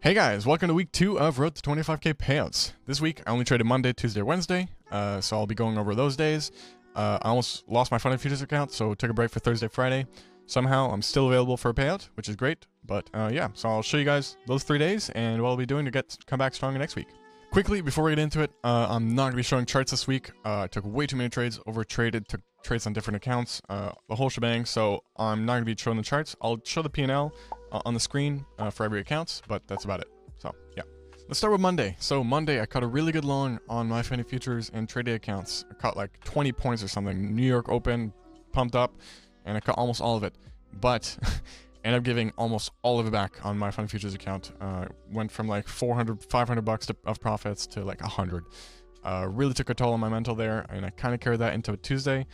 Hey guys, welcome to week 2 of Road to 25K Payouts. This week I only traded Monday, Tuesday, Wednesday, so I'll be going over those days. I almost lost my MyFundedFutures account, so took a break for Thursday, Friday. Somehow I'm still available for a payout, which is great, but yeah, so I'll show you guys those 3 days and what I'll be doing to come back stronger next week. Quickly, before we get into it, I'm not going to be showing charts this week. I took way too many trades, overtraded, took trades on different accounts, the whole shebang, so I'm not going to be showing the charts. I'll show the P&L on the screen for every account, but that's about it. So, yeah. Let's start with Monday. So, Monday, I caught a really good long on my MyFundedFutures and TradeDay accounts. I caught like 20 points or something. New York Open, pumped up, and I caught almost all of it. But ended up giving almost all of it back on my MyFundedFutures account. Went from like 400, 500 bucks of profits to like 100. Really took a toll on my mental there, and I kind of carried that into Tuesday.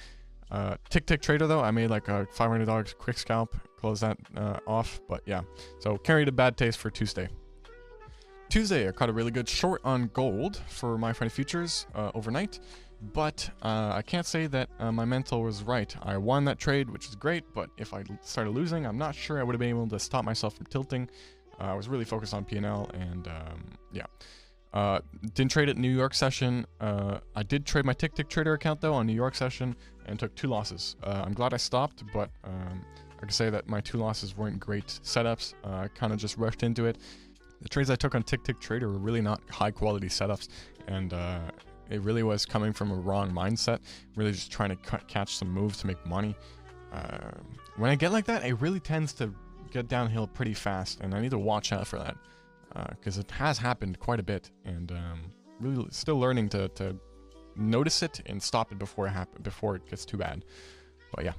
TickTickTrader though, I made like a $500 quick scalp, close that off, but yeah. So carried a bad taste for Tuesday. Tuesday, I caught a really good short on gold for my MyFundedFutures overnight, but I can't say that my mental was right. I won that trade, which is great, but if I started losing, I'm not sure I would have been able to stop myself from tilting. I was really focused on P&L, and yeah. Didn't trade at New York session. I did trade my TickTickTrader account though on New York session and took 2 losses. I'm glad I stopped, but I can say that my 2 losses weren't great setups. I kind of just rushed into it. The trades I took on TickTickTrader were really not high quality setups, and it really was coming from a wrong mindset, really just trying to catch some moves to make money. When I get like that, it really tends to get downhill pretty fast, and I need to watch out for that. Because it has happened quite a bit, and really still learning to notice it and stop it before it gets too bad. But yeah,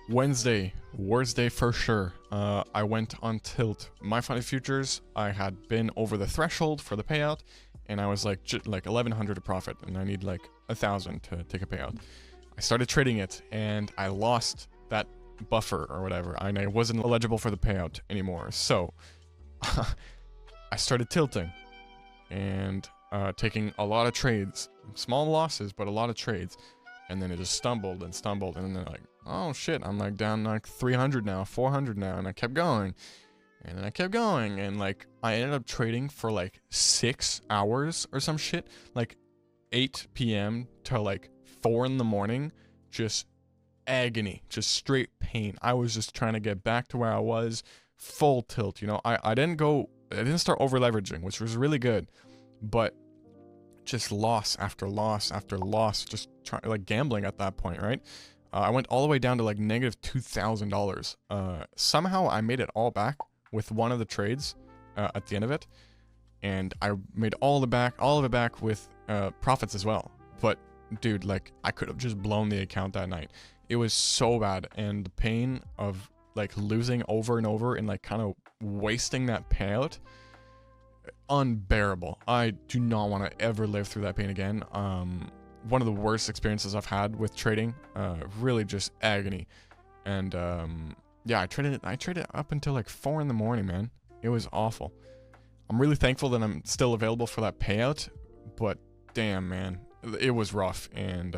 Wednesday, worst day for sure. I went on tilt. MyFundedFutures, I had been over the threshold for the payout, and I was like 1,100 to profit, and I need like 1,000 to take a payout. I started trading it, and I lost that buffer or whatever, and I wasn't eligible for the payout anymore. So I started tilting and taking a lot of trades, small losses, but a lot of trades. And then it just stumbled, and then they're like, oh shit, I'm like down like 300 now, 400 now, and I kept going. And then I kept going, and like I ended up trading for like 6 hours or some shit, like 8 p.m. to like 4 in the morning, just agony, just straight pain. I was just trying to get back to where I was, full tilt, you know. I didn't start over leveraging, which was really good, but just loss after loss after loss, just like gambling at that point, right? I went all the way down to like negative $2,000. Somehow I made it all back with one of the trades at the end of it, and I made all of it back with profits as well. But dude, like I could have just blown the account that night. It was so bad, and the pain of like losing over and over and like kind of wasting that payout, unbearable. I do not want to ever live through that pain again. One of the worst experiences I've had with trading, really just agony. And yeah, I traded up until like 4 in the morning, man. It was awful. I'm really thankful that I'm still available for that payout, but damn, man, it was rough, and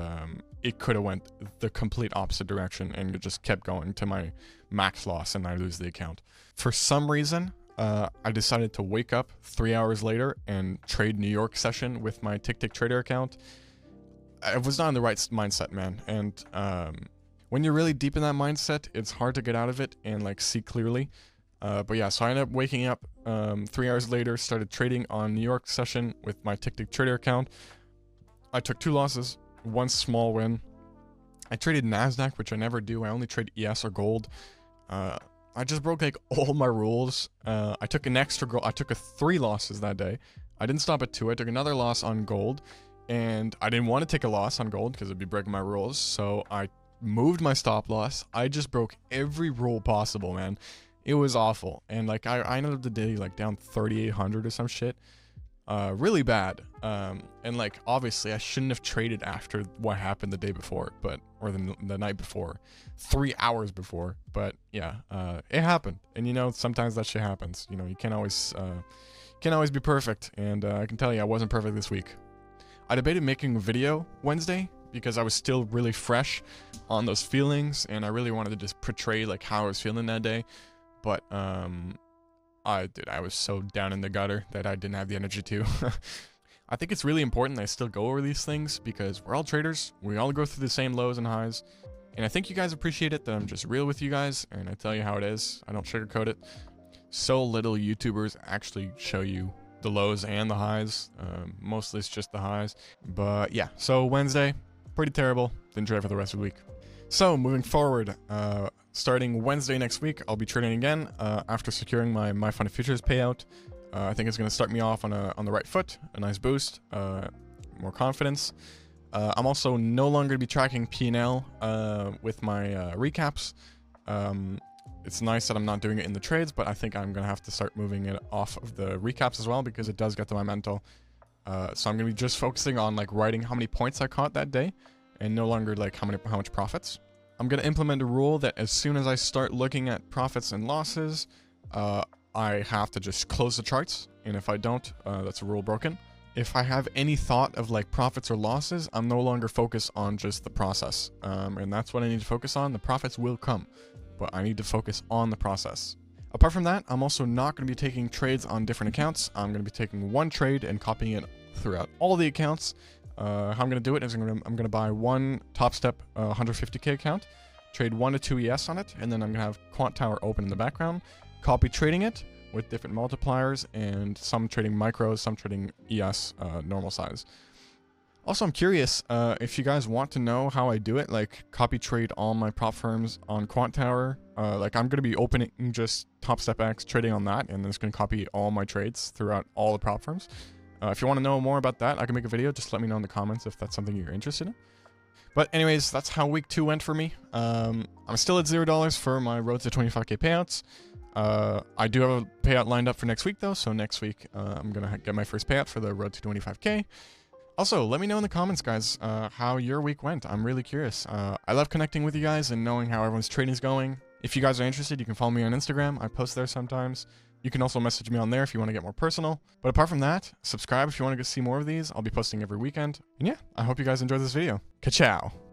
it could have went the complete opposite direction, and it just kept going to my max loss, and I lose the account. For some reason, I decided to wake up 3 hours later and trade New York session with my TickTickTrader account. I was not in the right mindset, man, and when you're really deep in that mindset, it's hard to get out of it and like see clearly. But yeah, so I ended up waking up 3 hours later, started trading on New York session with my TickTickTrader account. I took 2 losses, 1 small win. I traded NASDAQ, which I never do. I only trade ES or gold. I just broke like all my rules. I took an extra gold. I took 3 losses that day. I didn't stop at 2. I took another loss on gold, and I didn't want to take a loss on gold because it'd be breaking my rules. So I moved my stop loss. I just broke every rule possible, man. It was awful. And like I ended up the day like down 3,800 or some shit. Really bad. And like obviously I shouldn't have traded after what happened the day before, or the night before, 3 hours before. But yeah, it happened, and you know, sometimes that shit happens. You know, you can't always be perfect, and I can tell you I wasn't perfect this week. I debated making a video Wednesday because I was still really fresh on those feelings, and I really wanted to just portray like how I was feeling that day. But Dude, I was so down in the gutter that I didn't have the energy to. I think it's really important that I still go over these things because we're all traders. We all go through the same lows and highs. And I think you guys appreciate it that I'm just real with you guys and I tell you how it is. I don't sugarcoat it. So little YouTubers actually show you the lows and the highs. Mostly it's just the highs. But yeah, so Wednesday, pretty terrible. Didn't trade for the rest of the week. So moving forward, starting Wednesday next week, I'll be trading again after securing my MyFundedFutures payout. I think it's going to start me off on the right foot, a nice boost, more confidence. I'm also no longer going to be tracking P&L with my recaps. It's nice that I'm not doing it in the trades, but I think I'm going to have to start moving it off of the recaps as well because it does get to my mental. So I'm going to be just focusing on like writing how many points I caught that day and no longer like how much profits. I'm going to implement a rule that as soon as I start looking at profits and losses, I have to just close the charts, and if I don't, that's a rule broken. If I have any thought of like profits or losses, I'm no longer focused on just the process, and that's what I need to focus on. The profits will come, but I need to focus on the process. Apart from that, I'm also not going to be taking trades on different accounts. I'm going to be taking one trade and copying it throughout all the accounts. How I'm going to do it is I'm going to buy one Top Step 150K account, trade 1 to 2 ES on it, and then I'm going to have Quant Tower open in the background, copy trading it with different multipliers, and some trading micros, some trading ES normal size. Also, I'm curious if you guys want to know how I do it, like copy trade all my prop firms on Quant Tower. Like I'm going to be opening just Top Step X, trading on that, and then it's going to copy all my trades throughout all the prop firms. If you want to know more about that, I can make a video. Just let me know in the comments if that's something you're interested in. But anyways, that's how week 2 went for me. I'm still at $0 for my road to 25K payouts. I do have a payout lined up for next week though, so next week I'm going to get my first payout for the road to 25K. Also, let me know in the comments, guys, how your week went. I'm really curious. I love connecting with you guys and knowing how everyone's trading is going. If you guys are interested, you can follow me on Instagram. I post there sometimes. You can also message me on there if you want to get more personal. But apart from that, subscribe if you want to see more of these. I'll be posting every weekend. And yeah, I hope you guys enjoyed this video. Kachow!